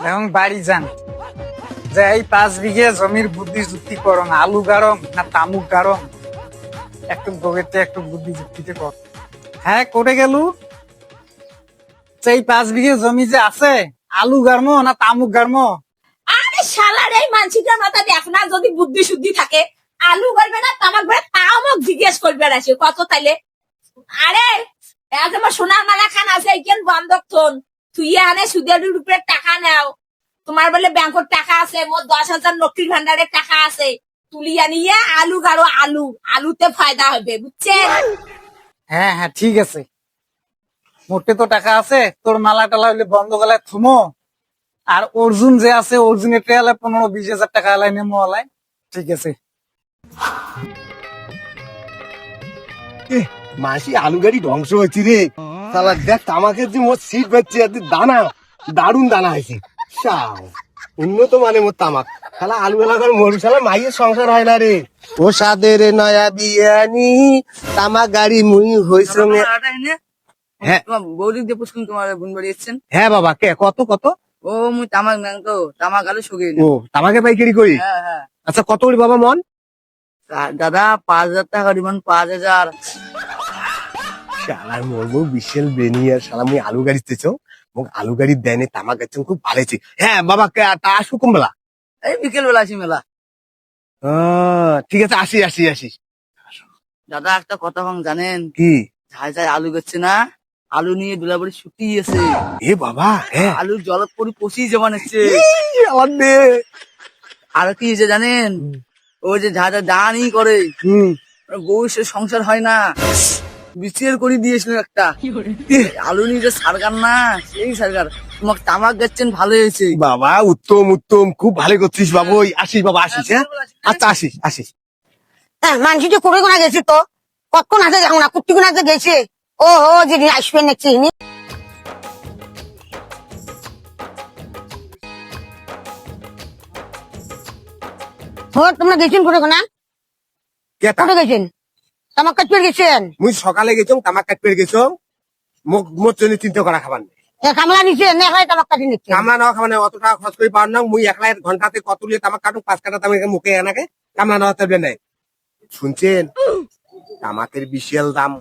এখন বাড়ি যান, যে এই 5 বিঘে জমির বুদ্ধি যুক্তি করো না, আলু গারম না তামুক গারম, একটু বগেতে একটু বুদ্ধি যুক্তিতে কর। হ্যাঁ, করে গেল সেই 5 বিঘে জমি যে আছে, আলু গারমো না তামুক গারমো? আরে শালার এই মানসিকের মাথা দেখ না, যদি বুদ্ধি শুদ্ধি থাকে আলু করবে না তামাক করে তাও মোক জিজ্ঞেস করবে আসে কত তাইলে। আরে আজ আমার সোনার মালা খান আছে এইখান বন্ধক থন, তুই আনে সুদের উপরে টাকা নাও, তোমার বলে ব্যাংকের টাকা আছে, মোট 10,000 লক্ষ্মীর ভান্ডারের টাকা আছে, তুলি আনিয়ে আলু গাড়ো, আলু আলুতে ফায়দা হবে, বুঝছেন? হ্যাঁ হ্যাঁ, ঠিক আছে, মোটে তো টাকা আছে, তোর মালা টালা হইলে বন্ধ গলায় থুমো, আর অর্জুন যে আছে অর্জুনের টেয়ালে 15-20 হাজার টাকা আলাই নেমো আলাই, ঠিক আছে। মাসি আলু গাড়ি ধ্বংস হয়েছি রে। সালা দেখ তামাকের যে মোট সিট পাচ্ছে, দানা দারুন দানা হয়েছে, উন্নত মানে মোট তামাক। শালা আলু এলাকার মরু, শালা মাইয়ের সংসার হয় না রে। ও সাদের নয়া বিয়ানি তামাক গাড়ি মুই হইছ। হ্যাঁ বৌদি দিয়ে পুষ্কিন তোমার বোন বাড়ি এসছেন। হ্যাঁ বাবা, কে কত কত? ও মুই তামাক নেন তো, তামাক আলু শুকিয়ে ও তামাকে পাইকারি করি। হ্যাঁ হ্যাঁ আচ্ছা কত করি বাবা মন? দাদা 5,000 টাকা দিবেন, 5,000। শালার মরবো বিশাল বেনিয়ার, শালা মুই আলু গাড়ি তেছ মোক আলু গাড়ি দেনে তামাক গাছ খুব ভালোছি। হ্যাঁ বাবা, তা আসবো কোন বেলা? এই বিকেল বেলা আসি মেলা। ঠিক আছে, আসি আসি আসি। দাদা একটা কথা ভাঙ জানেন কি? ঝাই ঝাই আলু গেছে না, আলু নিয়ে দুলাবাড়ি শুকিয়েছে। এ বাবা, হ্যাঁ আলুর জলত পরি পচি জমান এসছে। আমার দে। আর কি হয়েছে জানেন, ওই যে ঝাঁ ঝাঁ দানই করে বউ সে সংসার হয় না, বিচির করে দিয়েছিল একটা। আলু নিয়ে যে সারগার না, সেই সারগার। তোমাকে তামাক গেছেন, ভালো হয়েছে বাবা, উত্তম উত্তম, খুব ভালো করছিস বাবু। আসিস বাবা, আসিস। হ্যাঁ আচ্ছা, আসিস আসিস। হ্যাঁ, মানসি তো করে গোনা গেছে তো, কতক্ষণ হাতে যাও না, কুট্টি গোনা গেছে। ও হো, যদি আসবেন নাকি তোমরা গেছেন করে গোনা? কোথায় গেছেন? তামাক কাটতে গেছেন? মুই সকালে গেছম তামাক কাটতে গেছম, মোক মোর জন্য চিন্তা করা খাবার নেই। কামলা নিচ্ছেন না, হয় তামাক কাটি নিচ্ছেন? কামলা নেওয়া খাবার নেই, অত টাকা খরচ করে পার না। মুই একলা ঘন্টাতে কত লিয়ে তামাক কাটুক, 5 কাটা তামাক মুখে এনাকে কামলা নেওয়া থাকবে নাই। শুনছেন, তামাকের বিশাল দাম।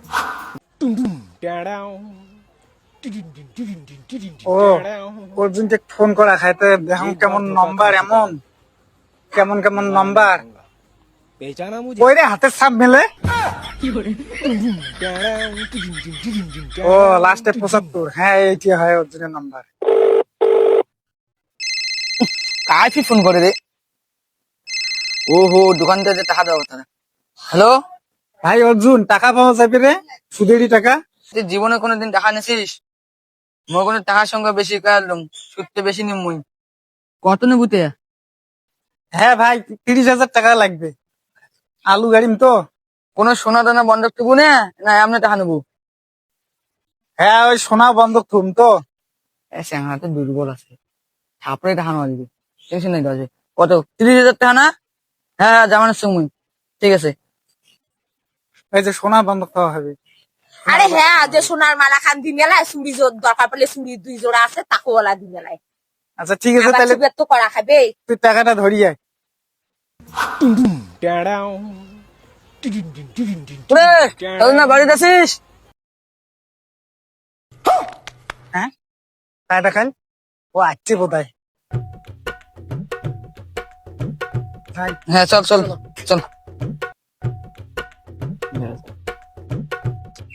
ও অর্জুনকে ফোন করা খাইতে দেখুন কেমন নম্বর, এমন কেমন কেমন নম্বর, ওই রে হাতের ছাপ মেলে। ও লাস্টে 75। হ্যাঁ, এইটি হয় অর্জুনের নাম্বার। কাছে ফোন করে রে। ও হো, দোকানটা যে টাকা দেওয়া তারা। হ্যালো ভাই অর্জুন, টাকা পাওয়া যাবে রে? সুদেরই টাকা। তুই জীবনে কোনোদিন টাকা নিছিস? মোর কোনো টাকার সঙ্গে বেশি কাটলুম, সুদতে বেশি নিম মুই। কত নেবুতে? হ্যাঁ ভাই, 30,000 টাকা লাগবে, আলু গাড়িম তো। কোনো সোনা দানা বন্ধক দেবো না, না এমনি টাকা নেবো? হ্যাঁ, ওই সোনা বন্ধক থুম তো। তো দুর্বল আছে, থাপড়ে টাকা নেওয়া দিবি, টেনশন নেই। আছে কত? 30,000 টাকা না? হ্যাঁ জামানের সঙ্গে, ঠিক আছে। এই যে সোনা বন্ধক দেওয়া হবে। আরে হ্যাঁ, যে সোনার মালা খান দিন গেলায়, চুড়ি দরকার পড়লে চুড়ি 2 জোড়া আছে, তাকে ওলা দিন গেলায়। আচ্ছা ঠিক আছে, তাহলে তো করা খাবে। তুই টাকাটা ধরিয়ে আয়। না বাড়িতে আছিস? হ্যাঁ, টাকাটা খাই। ও আসছে বোধহয়। হ্যাঁ চল চল চল।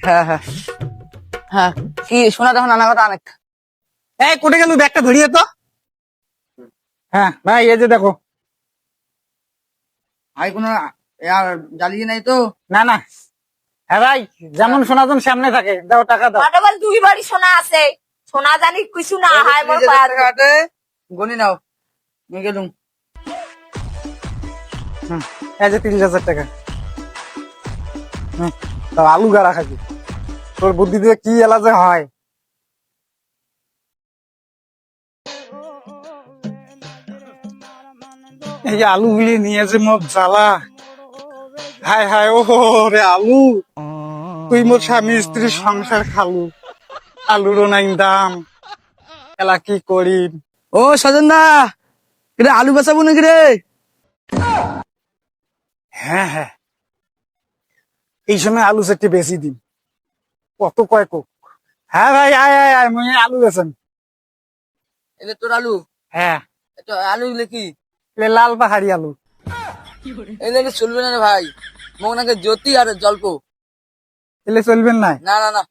হ্যাঁ হ্যাঁ হ্যাঁ, কি শোনা তখন নানা কথা অনেক। এই কোটে গেল, ব্যাগটা ধরিয়ে তো। হ্যাঁ ভাই, এই যে দেখো। ভাই কোনো আর জ্বালিয়ে নাই তো? না না, হ্যাঁ ভাই, যেমন সোনাজন সামনে থাকে, দাও টাকা দাও। ডবল 2 বাড়ি সোনা আছে, সোনা জানি কিছু না হয় মোর পার। গনি নাও, নিয়ে গেলুম। এই যে 30,000 টাকা। তাও আলু গাড়া খাবি, তোর বুদ্ধি দিয়ে কি এলাজে হয়। এই যে আলু গুলি নিয়ে যে মোর জ্বালা, হায় হায়, ও রে আলু, তুই মোর স্বামী স্ত্রীর সংসার খালু, আলুরও নাই দাম, এলা কি করি। ও সজন দা, রে আলু বেচাবো নাকি রে? হ্যাঁ হ্যাঁ, এই সময় আলু চারটে বেশি দিন, কত কয় কোক। হ্যাঁ ভাই, আয় আয় আয়, মুই আলু বেছেন। এলে তোর আলু, হ্যাঁ, এটা আলু গুলো কি? এলে লাল পাহাড়ি আলু। এলে চলবে না রে ভাই, মোক নাকি জ্যোতি আর জল্প। এলে চলবেন না? না না না,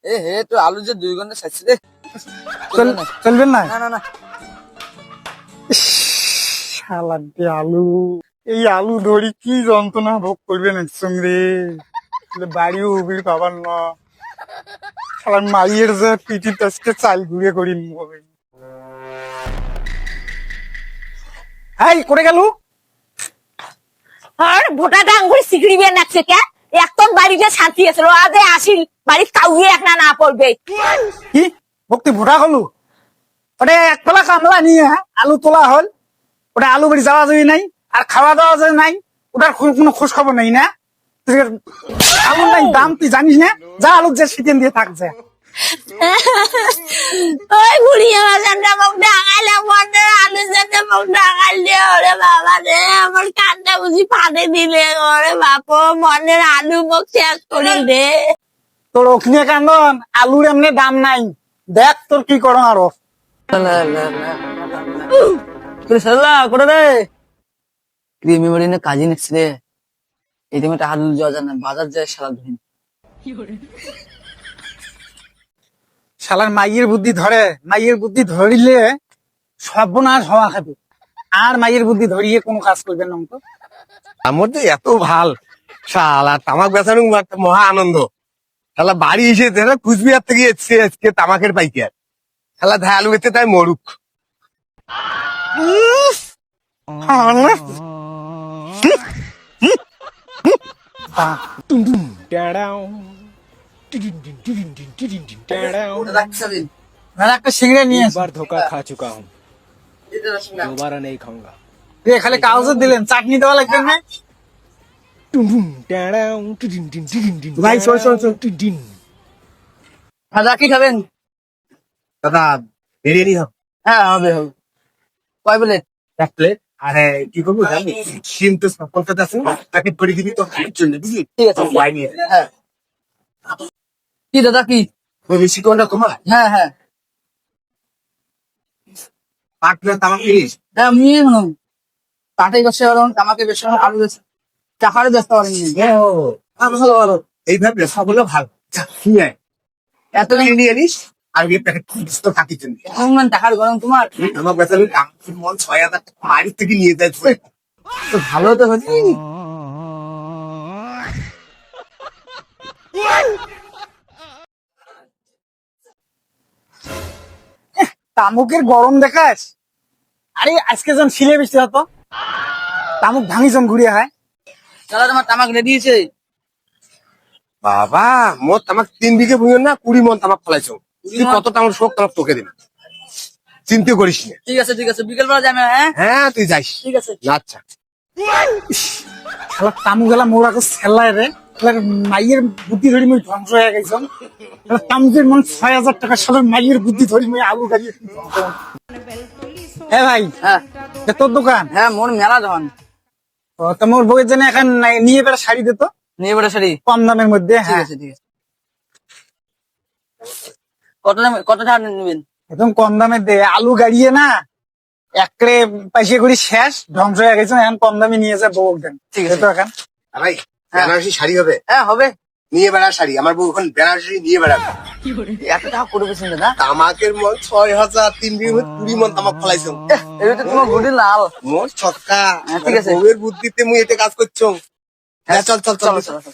এ হে তো আলু যে 2 ঘন্টা ছাড়ছি রে, চলবে না। চলবেন না? না না না, শালা দে আলু, এই আলু ধরি কি যন্ত্রণা ভোগ করবেন একসঙ্গে রে, বাড়িও উবির পাবার ন। শালার মাইয়ের যে পিঠির আজকে চাল ঘুরে করি হবে। হাই করে গেল। আর ভোটাটা আঙ্গুর সিগড়িবে নাকছে কে? একদম বাড়িতে শান্তি আছে, আদে আসিল বাড়ির কাউয়ে এক না পড়বে। কি ভক্তি ভোটা হলো? ওটা একতলা কামলা নিয়ে আলু তোলা হল, ওটা আলু বাড়ি যাওয়া যাবি নাই, আর খাওয়া দাওয়া যায় নাই, ওটার কোনো খোঁজ খবর নেই না? আলুর নাই দাম তুই জানিস না? যা আলু যে সিটেন দিয়ে থাকছে। ওই বুড়ি আমার সামনে মুখ ঢাকাইলে মনে আলু সাথে মুখ ঢাকাইলে, ওরে বাবা রে, আমার কানটা বুঝি ফাটে দিলে, ওরে বাপো মনের আলু মুখ শেষ করি রে। তোর ওখানে কান্দন, আলুর এমনি দাম নাই, দেখ তোর কি করো আরো। করে রে মেমোরি না কাজী নেক্সট রে, এই তুমি একটা আলু যাওয়া যায় না, বাজার যায় সারা দিন। শালার মাইয়ের বুদ্ধি ধরে, মাইয়ের বুদ্ধি ধরিলে সর্বনাশ হওয়া খাবে, আর মাইয়ের বুদ্ধি ধরিয়ে কোনো কাজ করবে না তো। আমার তো এত ভাল, শালা তামাক বেচানো একটা মহা আনন্দ। শালা বাড়ি এসে দেখা কুচবিহার থেকে এসছে আজকে তামাকের পাইকার, শালা ধায় আলু বেচতে তাই মরুক। একটা সিগারেট নিয়ে আসি। बार धोखा खा चुका हूँ, दोबारा नहीं खाऊंगा। রে, খালি কাগজে দিলেন, চাটনি দেওয়া লাগবে না? ভাই চল চল চল। দাদা কি খাবেন? দাদা বিরিয়ানি হোক হ্যাঁ হবে হবে, কয় প্লেট? 1 প্লেট। আরে কি করবো জানি, কিন্তু কলকাতা আছে, প্যাকেট করে দিবি তো খাওয়ার জন্য, বুঝলি? ঠিক আছে। ওয়াই নিয়ে হ্যাঁ, কি দাদা কি? ওই বেশি কোনটা তোমার হ্যাঁ হ্যাঁ 8 প্লেট তামাক জিনিস। হ্যাঁ, আমি শুনুন, কাটাই করছে পারেন, আমাকে বেশ আলু বেশ টাকারে ব্যস্ত পারেন। ভালো ভালো, এইভাবে সবগুলো ভালো। ঠিক আছে, এত নিয়ে নিস আর এই প্যাকেট তো থাকির জন্য। কখন টাকার গরম তোমার? আমার বেচারি মন 6,000 বাড়ি থেকে নিয়ে যায়। তো ভালো তো হচ্ছে। তামুকের গরম দেখাস? আরে আজকে যখন শিলে বৃষ্টি হতো, তামুক ভাঙি যখন ঘুরে হয়। দাদা তোমার তামাক রেডি আছে? বাবা মোট তামাক 3 বিঘে ভুঁইও না 20 মন তামাক ফলাইছো। তুই কত তামাক শোক তামাক তোকে দিন, চিন্তা করিস না। ঠিক আছে ঠিক আছে, বিকেল বেলা যাবে। হ্যাঁ হ্যাঁ তুই যাইস। ঠিক আছে। আচ্ছা শালা তামুক গেলা মোড়াকে ছেলাই রে, শালার মাইয়ের বুদ্ধি ধরি মুই ধ্বংস হয়ে গেছিলাম। তামুকের মন 6,000 টাকা, শালার মাইয়ের বুদ্ধি ধরি মুই আলু গাড়ি। হ্যাঁ ভাই, হ্যাঁ এটা তোর দোকান? হ্যাঁ, মোর মেলা যখন ও, তা মোর বউয়ের জন্য এখন নিয়ে বেড়া শাড়ি দিত নিয়ে বেড়া শাড়ি। কম দামের মধ্যে। ঠিক হ্যাঁ আছে ঠিক আছে, কত টাকা নেবেন? একদম কম দামে দে, আলু গাড়িয়ে না একরে পয়সা করি শেষ, ধ্বংস হয়ে গেছে, এখন কম দামে নিয়ে যা বউ দেন। ঠিক আছে। তো এখন ভাই বেনারসি শাড়ি হবে? হ্যাঁ হবে। নিয়ে বেড়া শাড়ি, আমার বউ এখন বেনারসি নিয়ে বেড়াবে। এত টাকা করে পেয়েছেন দাদা? তামাকের মন 6,000, 3 বিঘে 20 মন তামাক ফলাইছো। এটা তো তোমার গুডি লাল। মোর ছক্কা। ঠিক আছে। বউয়ের বুদ্ধিতে মুই এতে কাজ করছো। হ্যাঁ চল চল চল চলো চলো চলো।